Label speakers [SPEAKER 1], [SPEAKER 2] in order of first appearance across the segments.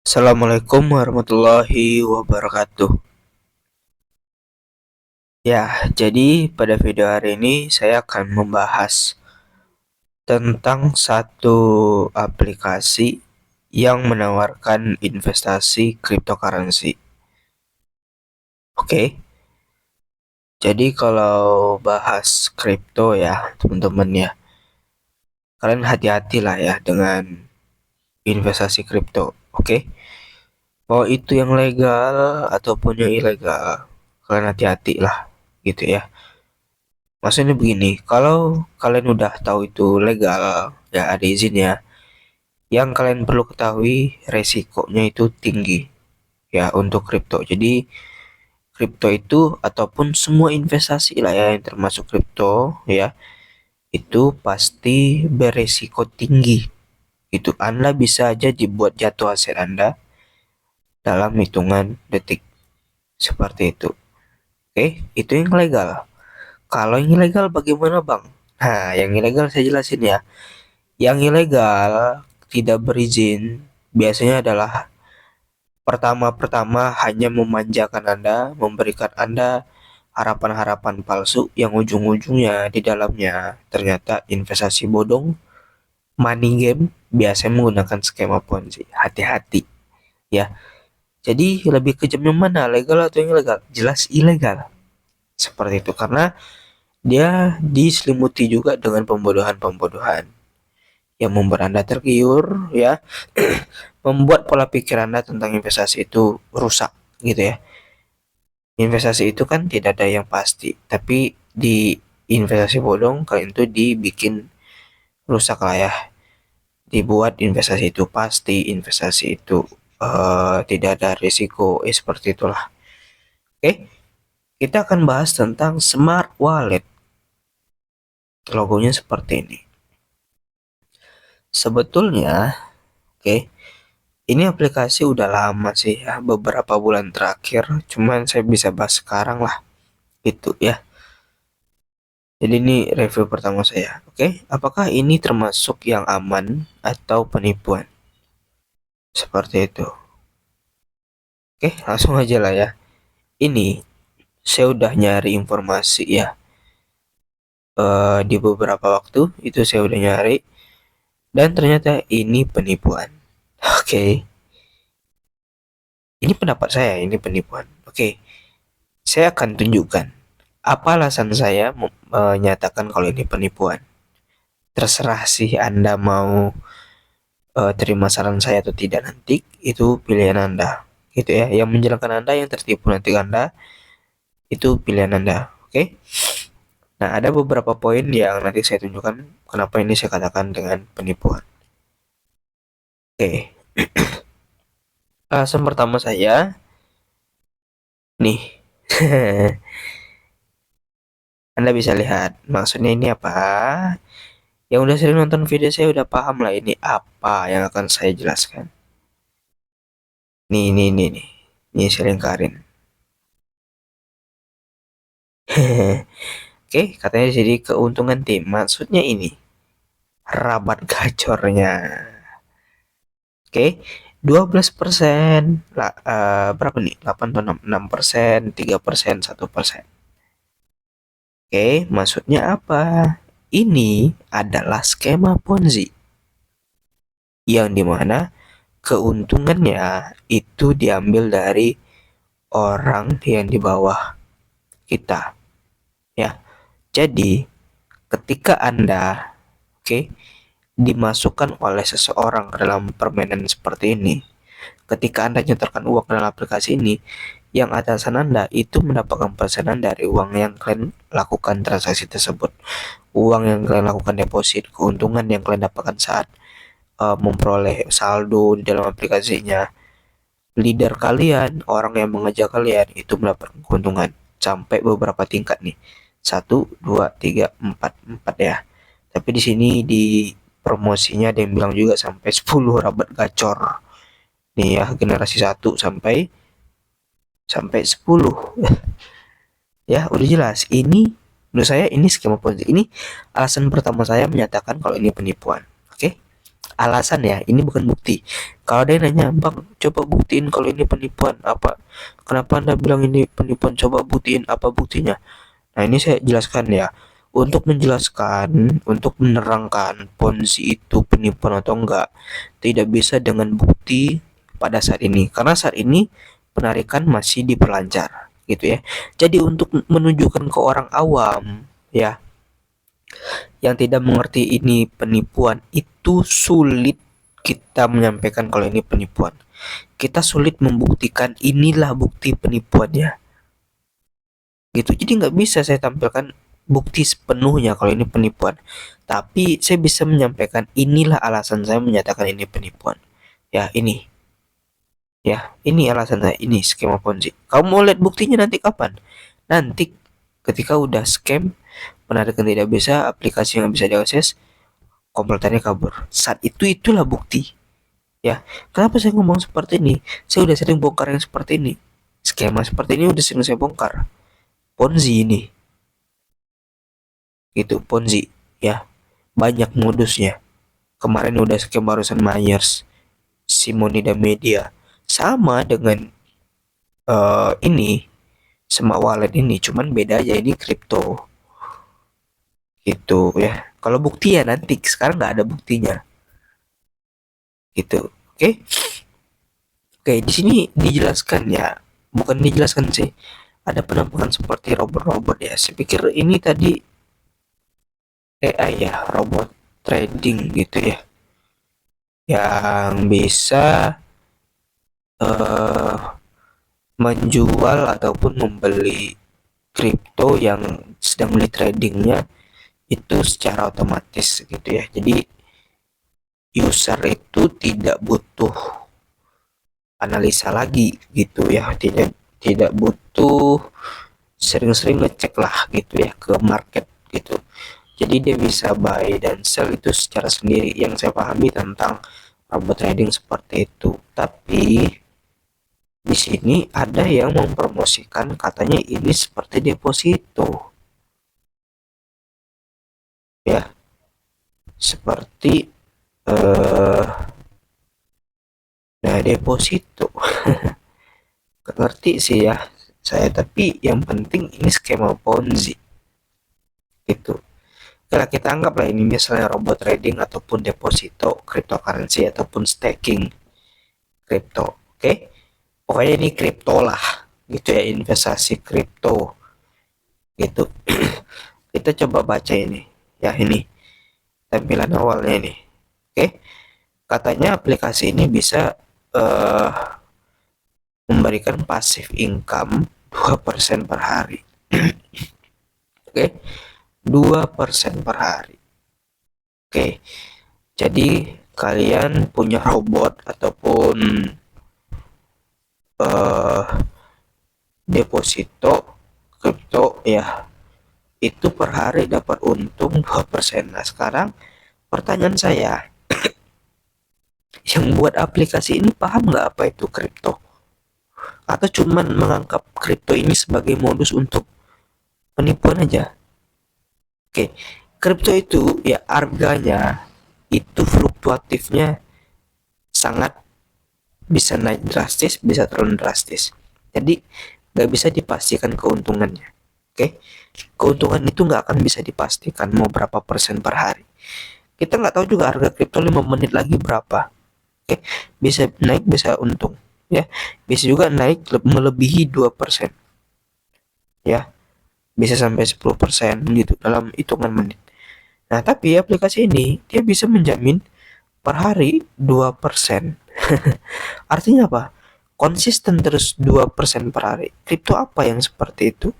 [SPEAKER 1] Assalamualaikum warahmatullahi wabarakatuh. Ya, jadi pada video hari ini saya akan membahas tentang satu aplikasi yang menawarkan investasi cryptocurrency. Oke, jadi kalau bahas kripto ya, teman-teman ya, kalian hati-hati lah ya dengan investasi kripto. Oke, mau itu yang legal ataupun yang ilegal, kalian hati-hati lah gitu ya. Maksudnya begini, kalau kalian udah tahu itu legal, ya ada izin ya. Yang kalian perlu ketahui resikonya itu tinggi ya untuk kripto. Jadi kripto itu ataupun semua investasi lah ya yang termasuk kripto ya, itu pasti beresiko tinggi. Itu Anda bisa aja dibuat jatuh aset Anda dalam hitungan detik. Seperti itu. Oke, itu yang legal. Kalau yang ilegal bagaimana, Bang? Nah, yang ilegal saya jelasin ya. Yang ilegal tidak berizin biasanya adalah pertama-pertama hanya memanjakan Anda, memberikan Anda harapan-harapan palsu yang ujung-ujungnya di dalamnya ternyata investasi bodong, money game, biasanya menggunakan skema Ponzi. Hati-hati ya. Jadi lebih kejam yang mana, legal atau yang ilegal? Jelas ilegal. Seperti itu karena dia diselimuti juga dengan pembodohan-pembodohan yang membuat Anda tergiur ya, membuat pola pikir Anda tentang investasi itu rusak gitu ya. Investasi itu kan tidak ada yang pasti, tapi di investasi bodong kalian itu dibikin rusak lah ya. Dibuat investasi itu pasti, investasi itu tidak ada risiko, seperti itulah. Oke, kita akan bahas tentang smart wallet. Logonya seperti ini. Sebetulnya, oke, ini aplikasi udah lama sih ya, beberapa bulan terakhir. Cuman saya bisa bahas sekarang lah, gitu ya. Jadi ini review pertama saya. Oke, apakah ini termasuk yang aman atau penipuan? Seperti itu. Oke, langsung aja lah ya. Ini saya udah nyari informasi ya. Di beberapa waktu itu saya udah nyari dan ternyata ini penipuan. Oke, ini pendapat saya, ini penipuan. Oke, saya akan tunjukkan apa alasan saya menyatakan kalau ini penipuan. Terserah sih Anda mau terima saran saya atau tidak, nanti itu pilihan Anda gitu ya. Yang menjalankan Anda, yang tertipu nanti Anda, itu pilihan Anda. Oke, nah ada beberapa poin yang nanti saya tunjukkan kenapa ini saya katakan dengan penipuan. Oke, alasan pertama saya nih. Anda bisa lihat maksudnya ini apa. Yang udah sering nonton video saya udah paham lah ini apa yang akan saya jelaskan. Nih. Ini saya lingkarin. Oke, katanya jadi keuntungan tim. Maksudnya ini rabat gacornya. Oke, 12% lah, berapa nih? 8 atau 6%, 3%, 1%. Oke, maksudnya apa? Ini adalah skema Ponzi yang dimana keuntungannya itu diambil dari orang yang di bawah kita ya. Jadi ketika Anda dimasukkan oleh seseorang ke dalam permainan seperti ini, ketika Anda nyetorkan uang dalam aplikasi ini, yang atasan Anda itu mendapatkan persenan dari uang yang kalian lakukan transaksi tersebut, uang yang kalian lakukan deposit, keuntungan yang kalian dapatkan saat memperoleh saldo di dalam aplikasinya. Leader kalian, orang yang mengajak kalian itu mendapatkan keuntungan sampai beberapa tingkat nih, 1, 2, 3, 4 ya. Tapi di sini di promosinya ada yang bilang juga sampai 10 rabat gacor nih ya, generasi 1 sampai 10. Ya udah jelas ini, menurut saya ini skema Ponzi. Ini alasan pertama saya menyatakan kalau ini penipuan. Oke, alasan ya, ini bukan bukti. Kalau ada yang nanya, bang, coba buktiin kalau ini penipuan, apa, kenapa anda bilang ini penipuan, coba buktiin apa buktinya. Nah, ini saya jelaskan ya, untuk menjelaskan, untuk menerangkan Ponzi itu penipuan atau enggak, tidak bisa dengan bukti pada saat ini, karena saat ini penarikan masih diperlancar gitu ya. Jadi untuk menunjukkan ke orang awam ya, yang tidak mengerti ini penipuan, itu sulit kita menyampaikan kalau ini penipuan. Kita sulit membuktikan inilah bukti penipuannya. Gitu. Jadi nggak bisa saya tampilkan bukti sepenuhnya kalau ini penipuan. Tapi saya bisa menyampaikan inilah alasan saya menyatakan ini penipuan. Ya, ini. Ya, ini alasan saya. Ini skema Ponzi. Kamu mau lihat buktinya nanti kapan? Nanti ketika udah scam, penarikan tidak bisa, aplikasi nggak bisa diakses, komputernya kabur. Saat itu itulah bukti. Ya, kenapa saya ngomong seperti ini? Saya udah sering bongkar yang seperti ini. Skema seperti ini udah sering saya bongkar. Ponzi ini, gitu, Ponzi. Ya, banyak modusnya. Kemarin udah scam barusan Myers, Simonida Media. Sama dengan ini, sama wallet ini, cuman beda aja ini kripto. Gitu ya. Kalau bukti ya nanti, sekarang nggak ada buktinya. Gitu. Oke. Oke, di sini dijelaskan ya, bukan dijelaskan sih. Ada penampakan seperti robot-robot ya. Saya pikir ini tadi AI ya, robot trading gitu ya. Yang bisa eh, menjual ataupun membeli kripto yang sedang di tradingnya itu secara otomatis gitu ya. Jadi user itu tidak butuh analisa lagi gitu ya, tidak tidak butuh sering-sering ngecek lah gitu ya ke market gitu. Jadi dia bisa buy dan sell itu secara sendiri, yang saya pahami tentang robot trading seperti itu. Tapi di sini ada yang mempromosikan katanya ini seperti deposito ya, seperti eh nah deposito. Gak ngerti sih ya saya, tapi yang penting ini skema Ponzi gitu. Kalau kita anggaplah ini misalnya robot trading ataupun deposito cryptocurrency ataupun staking kripto, oke? Pokoknya ini kripto lah gitu ya, investasi kripto gitu. Kita coba baca ini ya, ini tampilan awalnya ini, oke? Katanya aplikasi ini bisa uh, memberikan passive income 2% per hari. Oke, 2% per hari. Oke, jadi kalian punya robot ataupun deposito kripto ya, itu per hari dapat untung 2%. Nah, sekarang pertanyaan saya, yang buat aplikasi ini paham nggak apa itu kripto? Atau cuman menganggap kripto ini sebagai modus untuk penipuan aja? Oke, kripto itu ya harganya itu fluktuatifnya sangat, bisa naik drastis, bisa turun drastis. Jadi nggak bisa dipastikan keuntungannya. Oke, keuntungan itu nggak akan bisa dipastikan mau berapa persen per hari. Kita nggak tahu juga harga kripto 5 menit lagi berapa. Oke, bisa naik, bisa untung. Ya, bisa juga naik melebihi 2%. Ya, bisa sampai 10% gitu dalam hitungan menit. Nah, tapi aplikasi ini dia bisa menjamin per hari 2%. Artinya apa? Konsisten terus 2% per hari. Kripto apa yang seperti itu?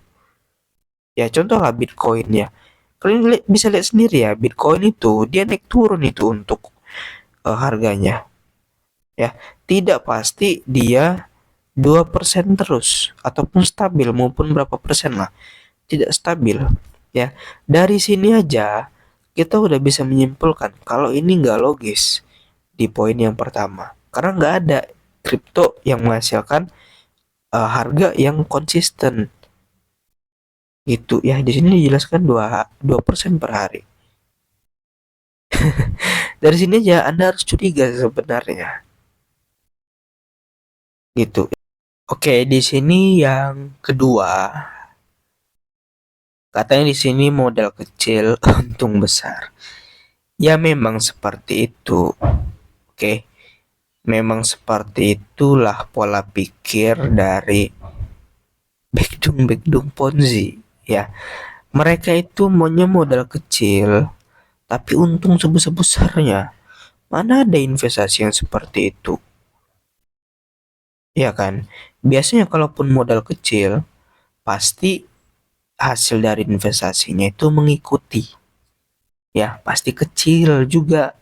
[SPEAKER 1] Ya contohlah Bitcoin ya. Kalian bisa lihat sendiri ya, Bitcoin itu dia naik turun itu untuk harganya. Ya, tidak pasti dia 2% terus ataupun stabil maupun berapa persen lah. Tidak stabil. Ya, dari sini aja kita udah bisa menyimpulkan kalau ini nggak logis di poin yang pertama. Karena nggak ada kripto yang menghasilkan harga yang konsisten gitu ya. Di sini dijelaskan 2% per hari. Dari sini aja Anda harus curiga sebenarnya. Gitu. Oke, di sini yang kedua, katanya di sini modal kecil untung besar. Ya memang seperti itu. Oke. Memang seperti itulah pola pikir dari backdung Ponzi, ya. Mereka itu maunya modal kecil tapi untung sebesar-besarnya. Mana ada investasi yang seperti itu? Ya kan? Biasanya kalaupun modal kecil, pasti hasil dari investasinya itu mengikuti. Ya, pasti kecil juga.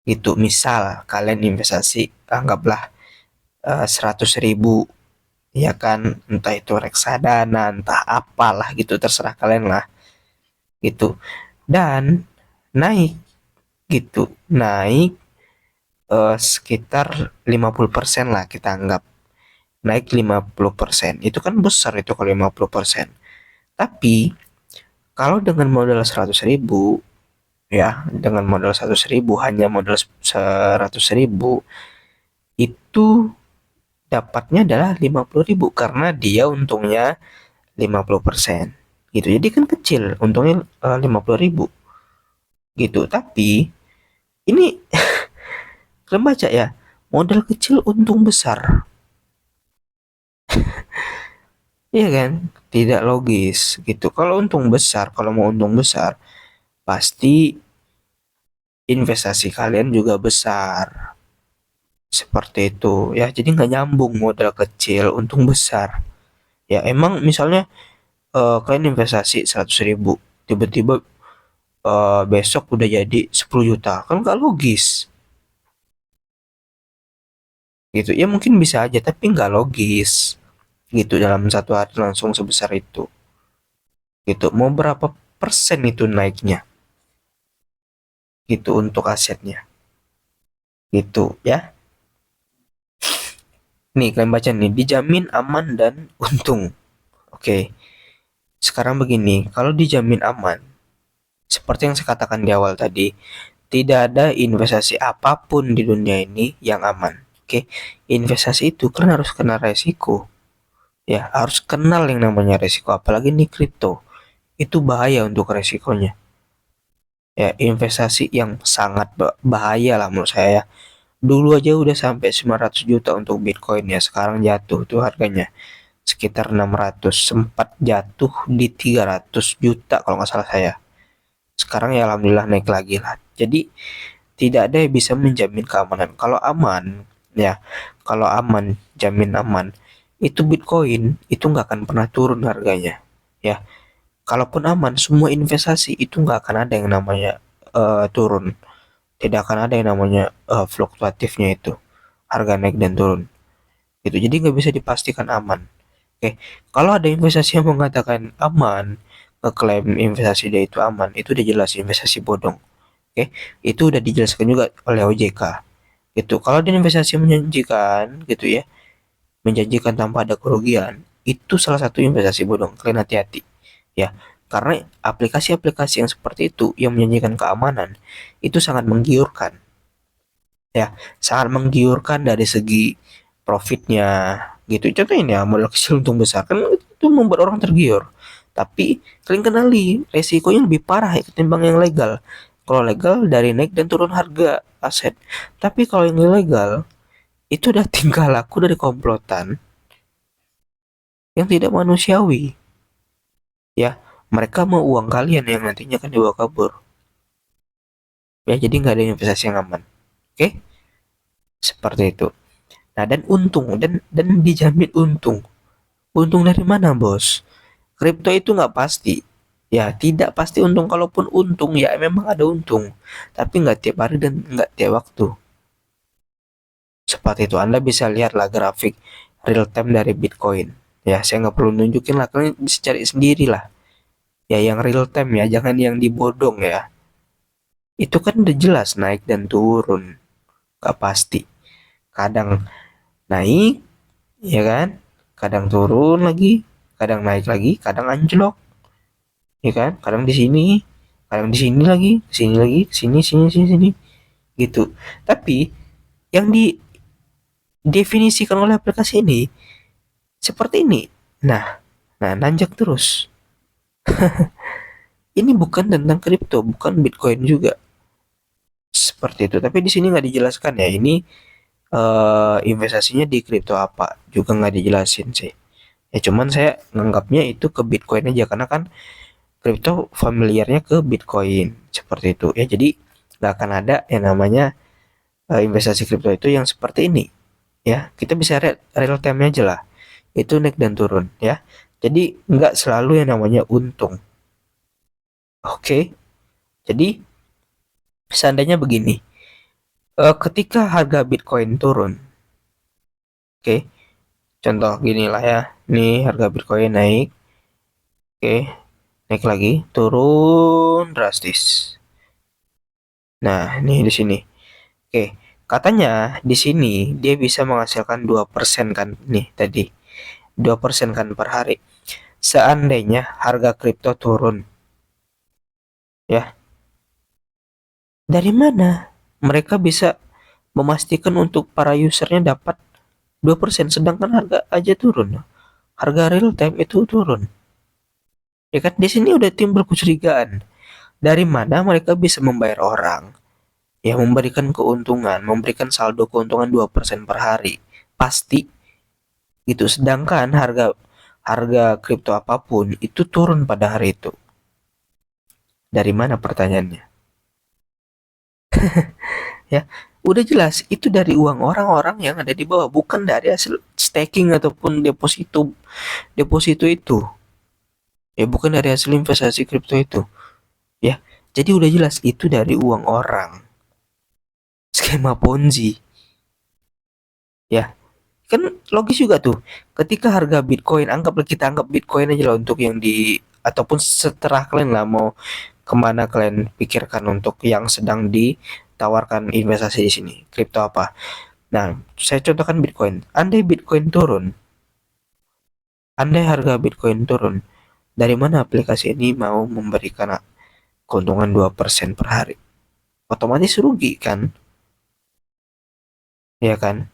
[SPEAKER 1] Gitu. Misal kalian investasi, anggaplah 100.000, ya kan, entah itu reksadana, entah apalah gitu, terserah kalian lah gitu, dan naik gitu, naik sekitar 50% lah kita anggap, naik 50%, itu kan besar itu kalau 50%. Tapi kalau dengan modal 100.000, ya, dengan modal 100.000, hanya modal 100.000, itu dapatnya adalah 50.000 karena dia untungnya 50%. Gitu. Jadi kan kecil, untungnya 50.000 gitu. Tapi ini kalian baca ya, modal kecil untung besar. Iya kan? Tidak logis gitu. Kalau untung besar, kalau mau untung besar, pasti investasi kalian juga besar. Seperti itu ya. Jadi nggak nyambung modal kecil untung besar. Ya emang misalnya kalian investasi 100.000, tiba-tiba besok udah jadi 10 juta, kan nggak logis gitu. Ya mungkin bisa aja tapi nggak logis gitu, dalam satu hari langsung sebesar itu gitu. Mau berapa persen itu naiknya gitu untuk asetnya gitu ya. Nih kalian baca nih, dijamin aman dan untung. Oke, sekarang begini, kalau dijamin aman, seperti yang saya katakan di awal tadi, tidak ada investasi apapun di dunia ini yang aman. Oke, investasi itu kan harus kena resiko. Ya, harus kenal yang namanya resiko, apalagi nih kripto. Itu bahaya untuk resikonya. Ya, investasi yang sangat bahaya lah menurut saya ya. Dulu aja udah sampai 900 juta untuk Bitcoin, ya, sekarang jatuh tuh harganya sekitar 600, sempat jatuh di 300 juta kalau nggak salah saya. Sekarang ya alhamdulillah naik lagi lah. Jadi tidak ada yang bisa menjamin keamanan. Kalau aman, ya, kalau aman, jamin aman, itu Bitcoin itu nggak akan pernah turun harganya. Ya, kalaupun aman, semua investasi itu nggak akan ada yang namanya turun. Tidak akan ada yang namanya fluktuatifnya itu, harga naik dan turun. Gitu. Jadi nggak bisa dipastikan aman. Oke, kalau ada investasi yang mengatakan aman, ngeklaim investasi dia itu aman, itu udah jelas investasi bodong. Oke, itu udah dijelaskan juga oleh OJK. Gitu. Kalau dia investasi menjanjikan, gitu ya, menjanjikan tanpa ada kerugian, itu salah satu investasi bodong. Kalian hati-hati, ya. Karena aplikasi-aplikasi yang seperti itu yang menjanjikan keamanan itu sangat menggiurkan, ya, sangat menggiurkan dari segi profitnya gitu. Contoh ini ya, modal kecil untung besar, kan itu membuat orang tergiur. Tapi kalian kenali resikonya lebih parah ya ketimbang yang legal. Kalau legal dari naik dan turun harga aset, tapi kalau yang ilegal itu udah tingkah laku dari komplotan yang tidak manusiawi, ya. Mereka mau uang kalian yang nantinya akan dibawa kabur, ya. Jadi nggak ada investasi yang aman. Oke, seperti itu. Nah, dan untung, dan dijamin untung. Untung dari mana, bos? Kripto itu nggak pasti. Ya, tidak pasti untung. Kalaupun untung, ya memang ada untung. Tapi nggak tiap hari dan nggak tiap waktu. Seperti itu. Anda bisa lihatlah grafik real time dari Bitcoin. Ya, saya nggak perlu nunjukin lah. Kalian bisa cari sendiri lah. Ya, yang real time ya. Jangan yang dibodong ya. Itu kan udah jelas naik dan turun. Nggak pasti. Kadang naik, ya kan? Kadang turun lagi. Kadang naik lagi. Kadang anjlok. Ya kan, kadang di sini lagi, sini lagi, sini, sini, sini, sini. gitu. Tapi yang didefinisikan oleh aplikasi ini seperti ini. Nah, nanjak terus. Ini bukan tentang kripto, bukan Bitcoin juga. Seperti itu. Tapi di sini nggak dijelaskan ya. Ini investasinya di kripto apa juga nggak dijelasin sih. Ya cuman saya nganggapnya itu ke Bitcoin aja karena kan kripto familiarnya ke Bitcoin seperti itu ya. Jadi nggak akan ada yang namanya investasi kripto itu yang seperti ini ya. Kita bisa real time aja lah. Itu naik dan turun ya. Jadi nggak selalu yang namanya untung. Oke. Jadi seandainya begini, ketika harga Bitcoin turun, oke, contoh gini lah ya, nih harga Bitcoin naik, oke, naik lagi, turun drastis. Nah, nih di sini. Oke, katanya di sini dia bisa menghasilkan 2% kan nih tadi. 2% kan per hari. Seandainya harga kripto turun, ya. Dari mana mereka bisa memastikan untuk para usernya dapat 2% sedangkan harga aja turun. Harga real time itu turun. Ya kan di sini udah timbul kecurigaan. Dari mana mereka bisa membayar orang? Ya memberikan keuntungan, memberikan saldo keuntungan 2% per hari. Pasti gitu. Sedangkan harga harga kripto apapun itu turun pada hari itu. Dari mana pertanyaannya? Ya, udah jelas itu dari uang orang-orang yang ada di bawah, bukan dari hasil staking ataupun deposito deposito itu. Ya, bukan dari hasil investasi kripto itu. Ya, jadi udah jelas itu dari uang orang. Skema Ponzi. Ya, kan logis juga tuh. Ketika harga Bitcoin, kita anggap Bitcoin aja lah untuk yang di ataupun setelah kalian lah mau kemana kalian pikirkan untuk yang sedang ditawarkan investasi di sini, kripto apa. Nah, saya contohkan Bitcoin. Andai harga Bitcoin turun, dari mana aplikasi ini mau memberikan keuntungan 2% per hari? Otomatis rugi kan? Ya kan?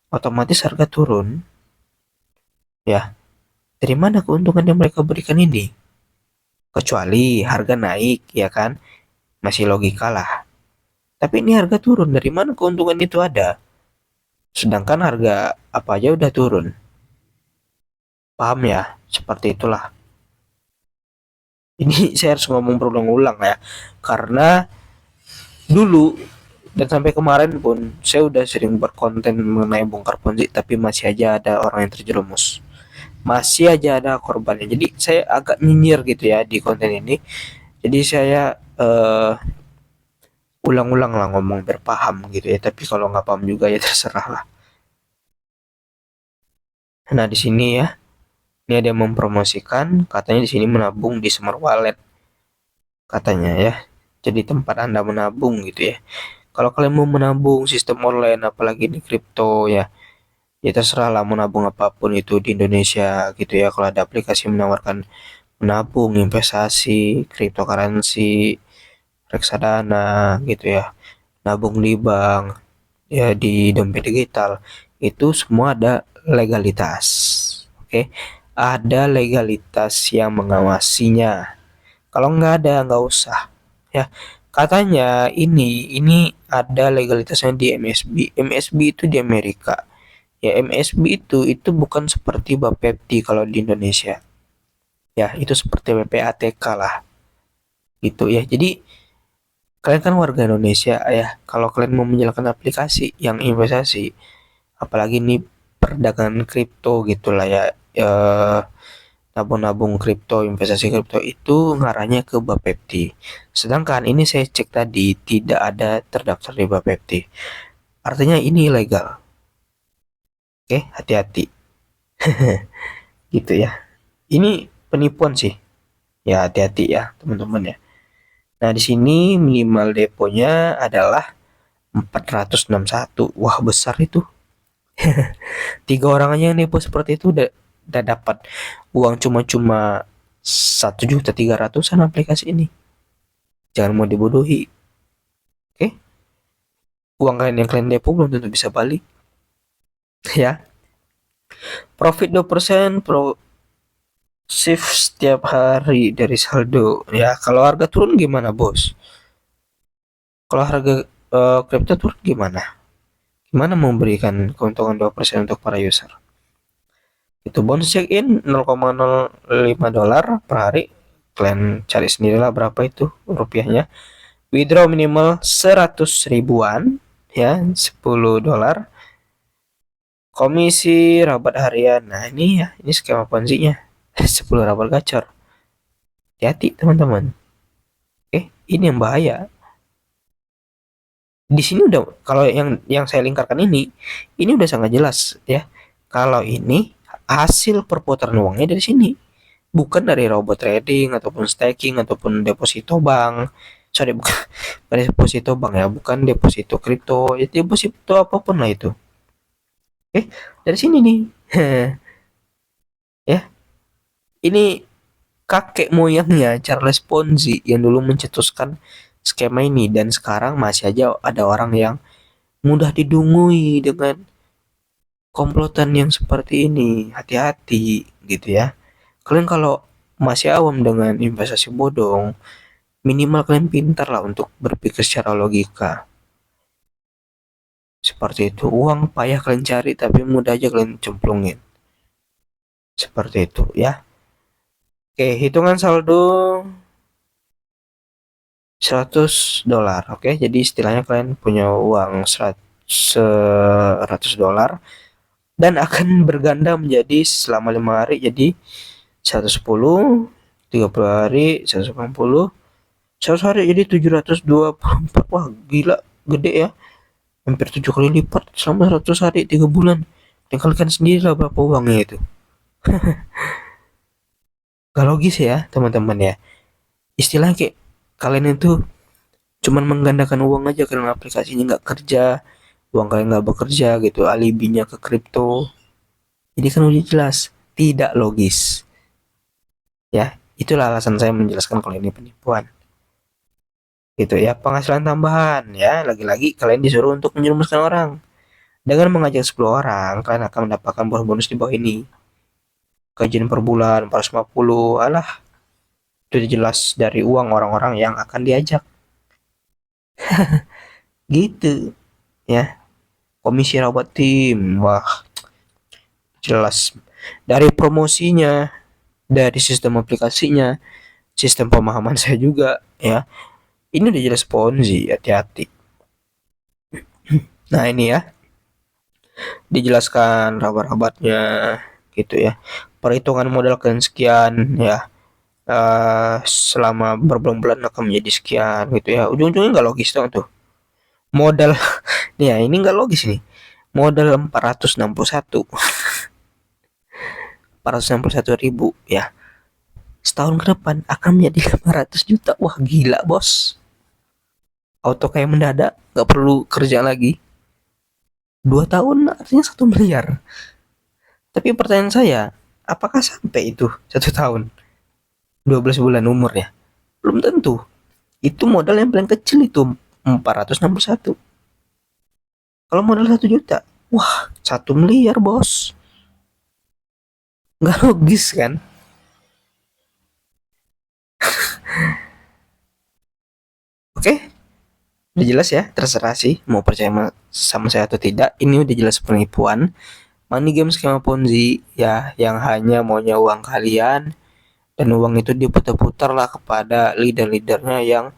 [SPEAKER 1] Otomatis harga turun. Ya, dari mana keuntungan yang mereka berikan ini? Kecuali harga naik, ya kan? Masih logika lah. Tapi ini harga turun, dari mana keuntungan itu ada? Sedangkan harga apa aja udah turun. Paham ya? Seperti itulah. Ini saya harus ngomong berulang-ulang ya. Karena dulu dan sampai kemarin pun saya udah sering buat konten mengenai bongkar ponzi tapi masih aja ada orang yang terjerumus. Masih aja ada korbannya. Jadi saya agak nyinyir gitu ya di konten ini. Jadi saya ulang-ulang lah ngomong biar paham gitu ya. Tapi kalau nggak paham juga ya terserah lah. Nah di sini ya, ini ada yang mempromosikan katanya di sini menabung di Smart Wallet katanya ya. Jadi tempat Anda menabung gitu ya. Kalau kalian mau menabung sistem online apalagi di kripto ya, ya terserah lah mau nabung apapun itu di Indonesia gitu ya. Kalau ada aplikasi menawarkan menabung, investasi, cryptocurrency, reksadana gitu ya, nabung di bank, ya di dompet digital, itu semua ada legalitas. Oke, ada legalitas yang mengawasinya. Kalau nggak ada nggak usah ya. Katanya ini ada legalitasnya di MSB. MSB itu di Amerika. Ya MSB itu bukan seperti Bapepti kalau di Indonesia. Ya itu seperti PPATK lah gitu ya. Jadi kalian kan warga Indonesia ya. Kalau kalian mau menjalankan aplikasi yang investasi, apalagi ini perdagangan kripto gitulah ya. Eh, nabung-nabung kripto, investasi kripto itu ngarahnya ke Bapepti. Sedangkan ini saya cek tadi tidak ada terdaftar di Bapepti. Artinya ini ilegal. Oke, hati-hati. Gitu ya. Ini penipuan sih. Ya hati-hati ya teman-teman ya. Nah di sini minimal deponya adalah 461. Wah besar itu. Tiga orang aja yang depo seperti itu udah dapat uang cuma-cuma 1.300.000 aplikasi ini. Jangan mau dibodohi. Oke? Uang kalian yang kalian depo belum tentu bisa balik. Ya, profit 2% shift setiap hari dari saldo. Ya, kalau harga turun gimana, Bos? Kalau harga kripto turun gimana? Gimana memberikan keuntungan 2% untuk para user? Itu bonus check in 0,05 dolar per hari. Kalian cari sendirilah berapa itu rupiahnya. Withdraw minimal 100 ribuan ya, 10 dolar. Komisi rabat harian. Nah, ini ya, ini skema Ponzi-nya. 10 rabat gacor. Hati-hati teman-teman. Ini yang bahaya. Di sini udah, kalau yang saya lingkarkan ini udah sangat jelas ya. Kalau ini hasil perputaran uangnya dari sini, bukan dari robot trading ataupun staking ataupun deposito bank. Sorry, bukan, bukan deposito bank ya, bukan deposito kripto, ya deposito apapun lah itu. Dari sini nih. Ya, ini kakek moyangnya Charles Ponzi yang dulu mencetuskan skema ini, dan sekarang masih aja ada orang yang mudah didungui dengan komplotan yang seperti ini. Hati-hati gitu ya. Kalian kalau masih awam dengan investasi bodong, minimal kalian pintar lah untuk berpikir secara logika. Seperti itu, uang payah kalian cari tapi mudah aja kalian cemplungin. Seperti itu ya. Oke, hitungan saldo 100 dolar. Oke, jadi istilahnya kalian punya uang 100 dolar dan akan berganda menjadi selama 5 hari jadi 110, 30 hari 180, 100 hari jadi 724. Wah, gila, gede ya. Hampir 7 kali lipat selama 100 hari 3 bulan. Tinggalkan sendiri lah berapa uangnya itu. Gak logis ya, teman-teman ya. Istilahnya kayak kalian itu cuman menggandakan uang aja karena aplikasinya nggak kerja, uang kalian nggak bekerja gitu, alibinya ke kripto. Jadi kan udah jelas tidak logis. Ya, itulah alasan saya menjelaskan kalau ini penipuan. Gitu ya, penghasilan tambahan ya, lagi-lagi kalian disuruh untuk menjerumuskan orang. Dengan mengajak 10 orang, kalian akan mendapatkan bonus di bawah ini. Gajian per bulan 450, alah, itu jelas dari uang orang-orang yang akan diajak. Gitu ya. Komisi rawat tim, wah, jelas dari promosinya, dari sistem aplikasinya, sistem pemahaman saya juga ya. Ini udah jelas Ponzi, hati-hati. Nah, ini ya, dijelaskan rabat-rabatnya gitu ya. Perhitungan modal kalian sekian ya. Selama berbulan-bulan akan menjadi sekian gitu ya. Ujung-ujungnya nggak logis dong tuh. Modal nih ya, ini nggak logis nih. Modal 461 ribu ya. Setahun ke depan akan menjadi 500 juta. Wah, gila, Bos. Auto kayak mendadak, nggak perlu kerja lagi. 2 tahun artinya 1 miliar. Tapi pertanyaan saya, apakah sampai itu 1 tahun? 12 bulan umurnya? Belum tentu. Itu modal yang paling kecil itu 461. Kalau modal 1 juta, wah, 1 miliar, Bos. Nggak logis kan? Oke, udah jelas ya, terserah sih mau percaya sama saya atau tidak. Ini udah jelas penipuan. Money game skema Ponzi ya, yang hanya maunya uang kalian, dan uang itu diputar-putar lah kepada leader-leadernya yang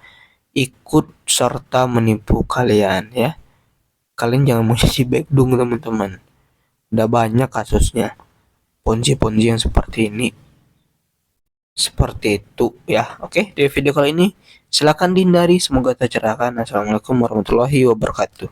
[SPEAKER 1] ikut serta menipu kalian ya. Kalian jangan mau jadi backdung, teman-teman. Udah banyak kasusnya Ponzi-Ponzi yang seperti ini. Seperti itu ya. Oke, di video kali ini silakan dihindari. Semoga tercerahkan. Assalamualaikum warahmatullahi wabarakatuh.